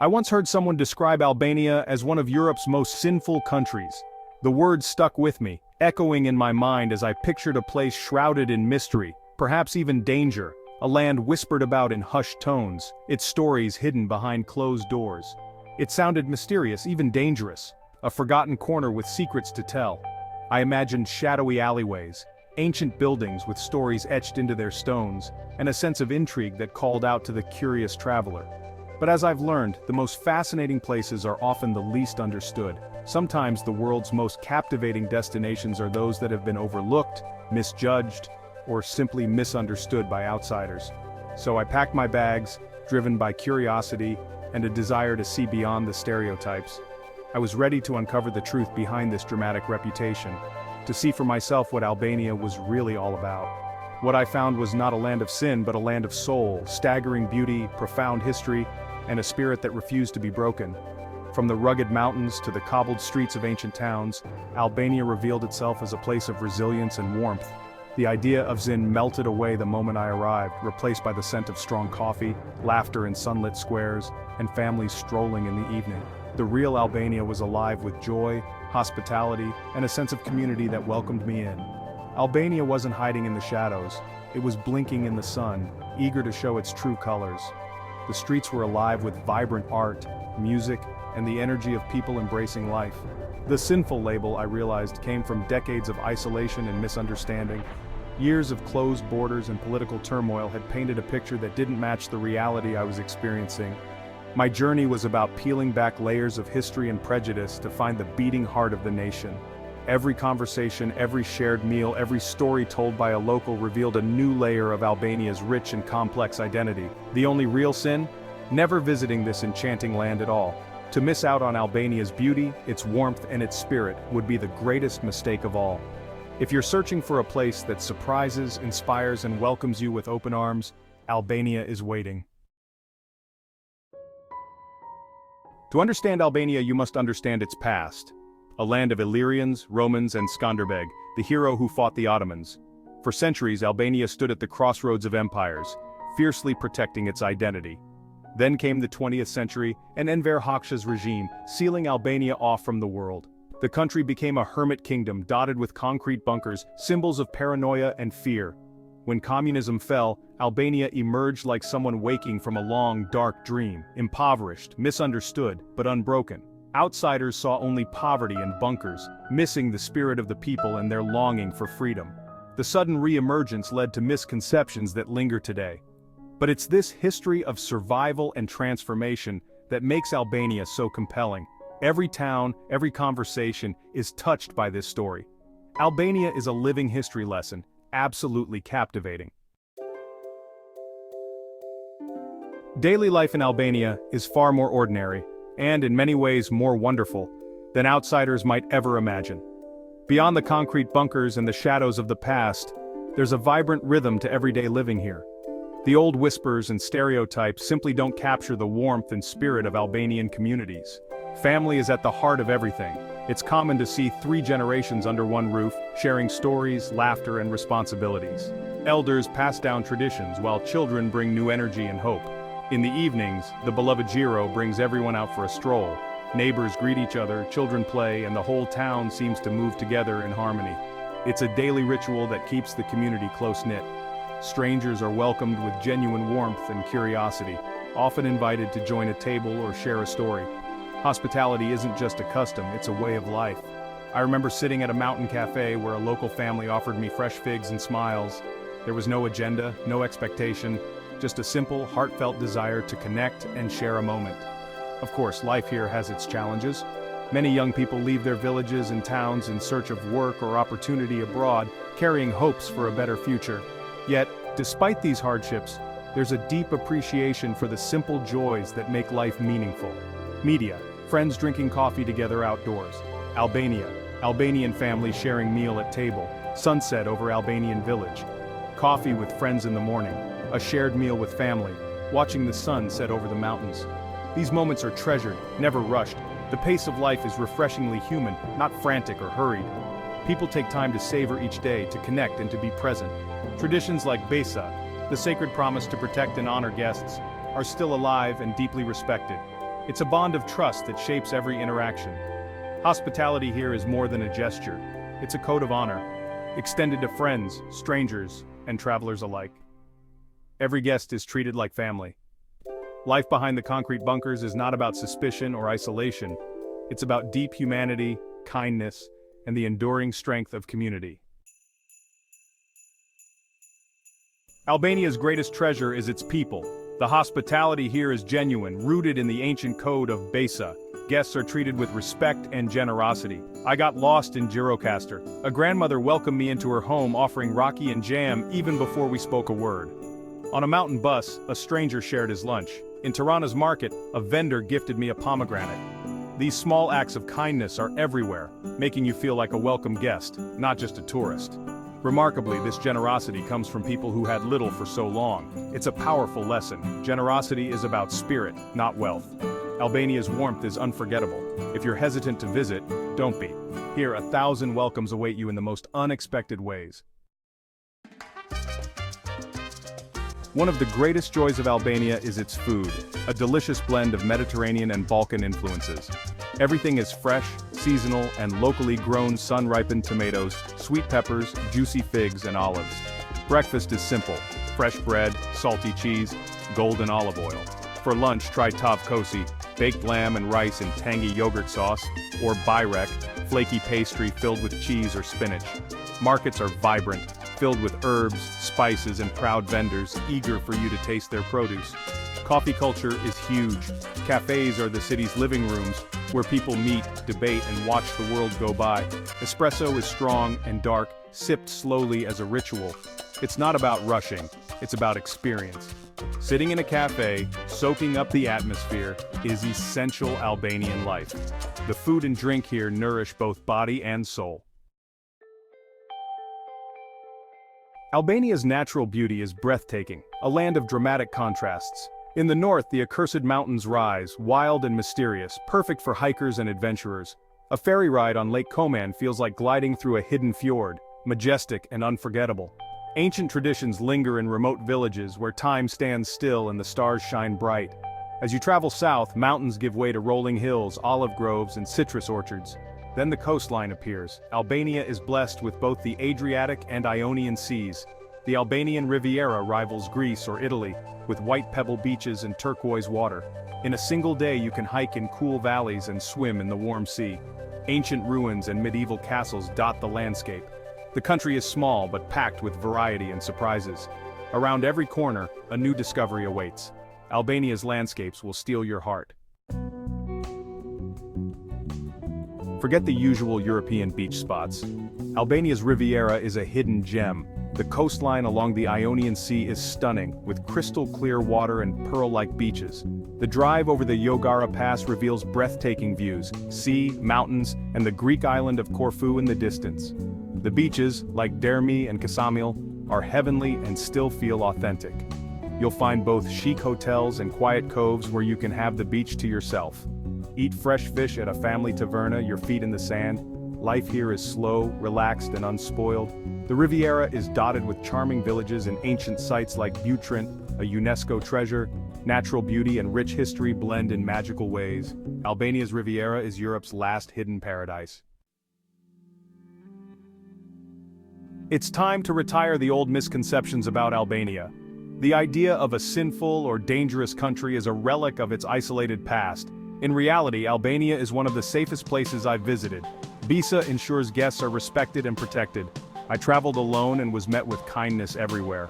I once heard someone describe Albania as one of Europe's most sinful countries. The word stuck with me, echoing in my mind as I pictured a place shrouded in mystery, perhaps even danger, a land whispered about in hushed tones, its stories hidden behind closed doors. It sounded mysterious, even dangerous, a forgotten corner with secrets to tell. I imagined shadowy alleyways, ancient buildings with stories etched into their stones, and a sense of intrigue that called out to the curious traveler. But as I've learned, the most fascinating places are often the least understood. Sometimes the world's most captivating destinations are those that have been overlooked, misjudged, or simply misunderstood by outsiders. So I packed my bags, driven by curiosity and a desire to see beyond the stereotypes. I was ready to uncover the truth behind this dramatic reputation, to see for myself what Albania was really all about. What I found was not a land of sin but a land of soul, staggering beauty, profound history, and a spirit that refused to be broken. From the rugged mountains to the cobbled streets of ancient towns, Albania revealed itself as a place of resilience and warmth. The idea of Zin melted away the moment I arrived, replaced by the scent of strong coffee, laughter in sunlit squares, and families strolling in the evening. The real Albania was alive with joy, hospitality, and a sense of community that welcomed me in. Albania wasn't hiding in the shadows, it was blinking in the sun, eager to show its true colors. The streets were alive with vibrant art, music, and the energy of people embracing life. The Sinful label, I realized, came from decades of isolation and misunderstanding. Years of closed borders and political turmoil had painted a picture that didn't match the reality I was experiencing. My journey was about peeling back layers of history and prejudice to find the beating heart of the nation. Every conversation, every shared meal, every story told by a local revealed a new layer of Albania's rich and complex identity. The only real sin? Never visiting this enchanting land at all. To miss out on Albania's beauty, its warmth, and its spirit would be the greatest mistake of all. If you're searching for a place that surprises, inspires, and welcomes you with open arms, Albania is waiting. To understand Albania, you must understand its past. A land of Illyrians, Romans, and Skanderbeg, the hero who fought the Ottomans. For centuries, Albania stood at the crossroads of empires, fiercely protecting its identity. Then came the 20th century, and Enver Hoxha's regime, sealing Albania off from the world. The country became a hermit kingdom dotted with concrete bunkers, symbols of paranoia and fear. When communism fell, Albania emerged like someone waking from a long, dark dream, impoverished, misunderstood, but unbroken. Outsiders saw only poverty and bunkers, missing the spirit of the people and their longing for freedom. The sudden re-emergence led to misconceptions that linger today. But it's this history of survival and transformation that makes Albania so compelling. Every town, every conversation is touched by this story. Albania is a living history lesson, absolutely captivating. Daily life in Albania is far more ordinary, and in many ways more wonderful, than outsiders might ever imagine. Beyond the concrete bunkers and the shadows of the past, there's a vibrant rhythm to everyday living here. The old whispers and stereotypes simply don't capture the warmth and spirit of Albanian communities. Family is at the heart of everything. It's common to see 3 generations under one roof, sharing stories, laughter, and responsibilities. Elders pass down traditions while children bring new energy and hope. In the evenings, the beloved Giro brings everyone out for a stroll. Neighbors greet each other, children play, and the whole town seems to move together in harmony. It's a daily ritual that keeps the community close-knit. Strangers are welcomed with genuine warmth and curiosity, often invited to join a table or share a story. Hospitality isn't just a custom, it's a way of life. I remember sitting at a mountain cafe where a local family offered me fresh figs and smiles. There was no agenda, no expectation, just a simple, heartfelt desire to connect and share a moment. Of course, life here has its challenges. Many young people leave their villages and towns in search of work or opportunity abroad, carrying hopes for a better future. Yet, despite these hardships, there's a deep appreciation for the simple joys that make life meaningful. Media, friends drinking coffee together outdoors. Albania, Albanian families sharing meal at table. Sunset over Albanian village. Coffee with friends in the morning. A shared meal with family, watching the sun set over the mountains. These moments are treasured, never rushed. The pace of life is refreshingly human, not frantic or hurried. People take time to savor each day, to connect and to be present. Traditions like Besa, the sacred promise to protect and honor guests, are still alive and deeply respected. It's a bond of trust that shapes every interaction. Hospitality here is more than a gesture. It's a code of honor, extended to friends, strangers, and travelers alike. Every guest is treated like family. Life behind the concrete bunkers is not about suspicion or isolation. It's about deep humanity, kindness, and the enduring strength of community. Albania's greatest treasure is its people. The hospitality here is genuine, rooted in the ancient code of Besa. Guests are treated with respect and generosity. I got lost in Gjirokastër. A grandmother welcomed me into her home offering raki and jam even before we spoke a word. On a mountain bus, a stranger shared his lunch. In Tirana's market, a vendor gifted me a pomegranate. These small acts of kindness are everywhere, making you feel like a welcome guest, not just a tourist. Remarkably, this generosity comes from people who had little for so long. It's a powerful lesson. Generosity is about spirit, not wealth. Albania's warmth is unforgettable. If you're hesitant to visit, don't be. Here, 1,000 welcomes await you in the most unexpected ways. One of the greatest joys of Albania is its food, a delicious blend of Mediterranean and Balkan influences. Everything is fresh, seasonal, and locally grown sun-ripened tomatoes, sweet peppers, juicy figs, and olives. Breakfast is simple: fresh bread, salty cheese, golden olive oil. For lunch, try tavkosi, baked lamb and rice in tangy yogurt sauce, or byrek, flaky pastry filled with cheese or spinach. Markets are vibrant, filled with herbs, spices, and proud vendors eager for you to taste their produce. Coffee culture is huge. Cafes are the city's living rooms, where people meet, debate, and watch the world go by. Espresso is strong and dark, sipped slowly as a ritual. It's not about rushing, it's about experience. Sitting in a cafe, soaking up the atmosphere, is essential Albanian life. The food and drink here nourish both body and soul. Albania's natural beauty is breathtaking, a land of dramatic contrasts. In the north, the accursed mountains rise, wild and mysterious, perfect for hikers and adventurers. A ferry ride on Lake Coman feels like gliding through a hidden fjord, majestic and unforgettable. Ancient traditions linger in remote villages where time stands still and the stars shine bright. As you travel south, mountains give way to rolling hills, olive groves, and citrus orchards. Then the coastline appears. Albania is blessed with both the Adriatic and Ionian seas. The Albanian Riviera rivals Greece or Italy, with white pebble beaches and turquoise water. In a single day you can hike in cool valleys and swim in the warm sea. Ancient ruins and medieval castles dot the landscape. The country is small but packed with variety and surprises. Around every corner, a new discovery awaits. Albania's landscapes will steal your heart. Forget the usual European beach spots. Albania's Riviera is a hidden gem. The coastline along the Ionian Sea is stunning, with crystal-clear water and pearl-like beaches. The drive over the Yogara Pass reveals breathtaking views: sea, mountains, and the Greek island of Corfu in the distance. The beaches, like Dermi and Kasamil, are heavenly and still feel authentic. You'll find both chic hotels and quiet coves where you can have the beach to yourself. Eat fresh fish at a family taverna, your feet in the sand. Life here is slow, relaxed, and unspoiled. The Riviera is dotted with charming villages and ancient sites like Butrint, a UNESCO treasure. Natural beauty and rich history blend in magical ways. Albania's Riviera is Europe's last hidden paradise. It's time to retire the old misconceptions about Albania. The idea of a sinful or dangerous country is a relic of its isolated past. In reality, Albania is one of the safest places I've visited. Bisa ensures guests are respected and protected. I traveled alone and was met with kindness everywhere.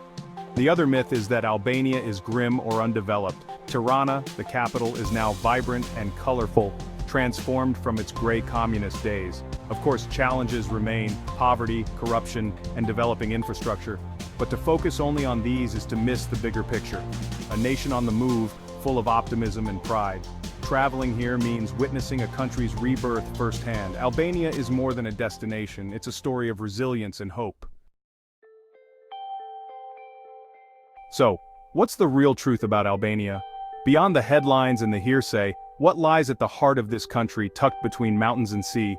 The other myth is that Albania is grim or undeveloped. Tirana, the capital, is now vibrant and colorful, transformed from its gray communist days. Of course, challenges remain: poverty, corruption, and developing infrastructure. But to focus only on these is to miss the bigger picture. A nation on the move, full of optimism and pride. Traveling here means witnessing a country's rebirth firsthand. Albania is more than a destination, it's a story of resilience and hope. So, what's the real truth about Albania? Beyond the headlines and the hearsay, what lies at the heart of this country tucked between mountains and sea?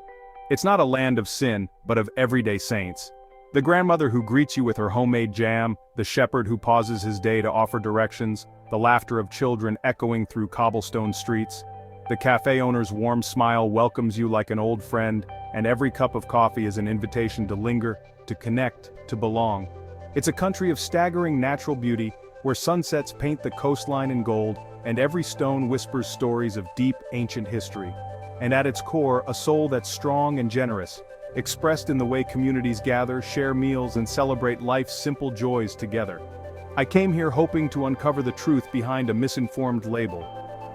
It's not a land of sin, but of everyday saints. The grandmother who greets you with her homemade jam, the shepherd who pauses his day to offer directions, the laughter of children echoing through cobblestone streets. The cafe owner's warm smile welcomes you like an old friend, and every cup of coffee is an invitation to linger, to connect, to belong. It's a country of staggering natural beauty, where sunsets paint the coastline in gold, and every stone whispers stories of deep, ancient history. And at its core, a soul that's strong and generous, expressed in the way communities gather, share meals, and celebrate life's simple joys together. I came here hoping to uncover the truth behind a misinformed label,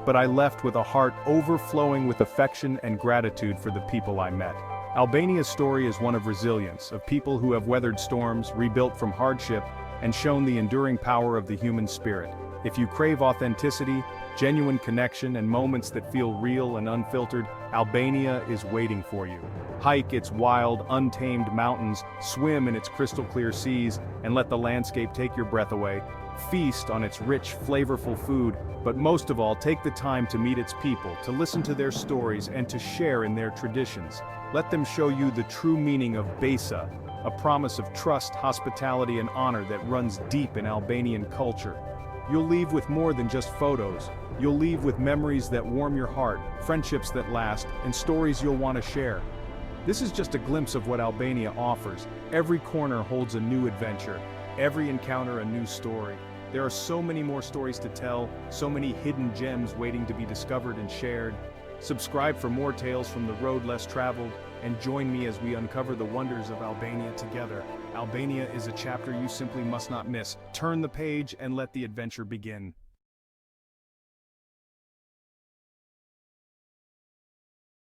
but I left with a heart overflowing with affection and gratitude for the people I met. Albania's story is one of resilience, of people who have weathered storms, rebuilt from hardship, and shown the enduring power of the human spirit. If you crave authenticity, genuine connection, and moments that feel real and unfiltered, Albania is waiting for you. Hike its wild, untamed mountains, swim in its crystal-clear seas, and let the landscape take your breath away. Feast on its rich, flavorful food, but most of all, take the time to meet its people, to listen to their stories, and to share in their traditions. Let them show you the true meaning of Besa, a promise of trust, hospitality, and honor that runs deep in Albanian culture. You'll leave with more than just photos. You'll leave with memories that warm your heart, friendships that last, and stories you'll want to share. This is just a glimpse of what Albania offers. Every corner holds a new adventure, every encounter a new story. There are so many more stories to tell, so many hidden gems waiting to be discovered and shared. Subscribe for more tales from the road less traveled, and join me as we uncover the wonders of Albania together. Albania is a chapter you simply must not miss. Turn the page and let the adventure begin.